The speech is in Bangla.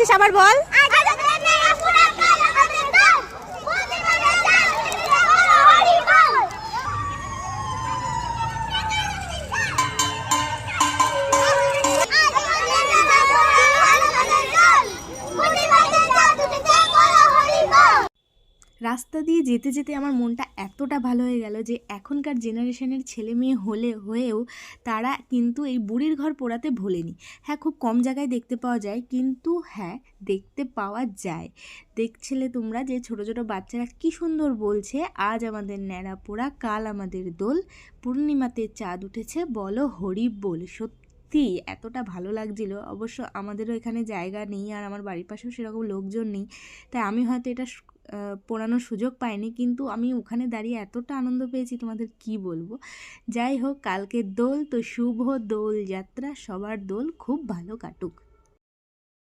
বলছিস আবার বল। রাস্তা দিয়ে যেতে যেতে আমার মনটা এতটা ভালো হয়ে গেল যে এখনকার জেনারেশনের ছেলে মেয়ে হয়েও তারা কিন্তু এই বুড়ির ঘর পোড়াতে ভোলেনি। হ্যাঁ, খুব কম জায়গায় দেখতে পাওয়া যায়, কিন্তু হ্যাঁ দেখতে পাওয়া যায়। দেখছিলে তোমরা যে ছোট ছোট বাচ্চারা কি সুন্দর বলছে, আজ আমাদের ন্যাড়া পোড়া কাল আমাদের দোল, পূর্ণিমাতে চাঁদ উঠেছে বলো হরি বল। সত্যি এতটা ভালো লাগছিল। অবশ্য আমাদেরও এখানে জায়গা নেই আর আমার বাড়ির পাশেও সেরকম লোকজন নেই, তাই আমি হয়তো এটা পোড়ানোর সুযোগ পাইনি, কিন্তু আমি ওখানে দাঁড়িয়ে এতটা আনন্দ পেয়েছি তোমাদের কি বলবো। যাই হোক, কালকে দোল তো শুভ দোল যাত্রা, সবার দোল খুব ভালো কাটুক।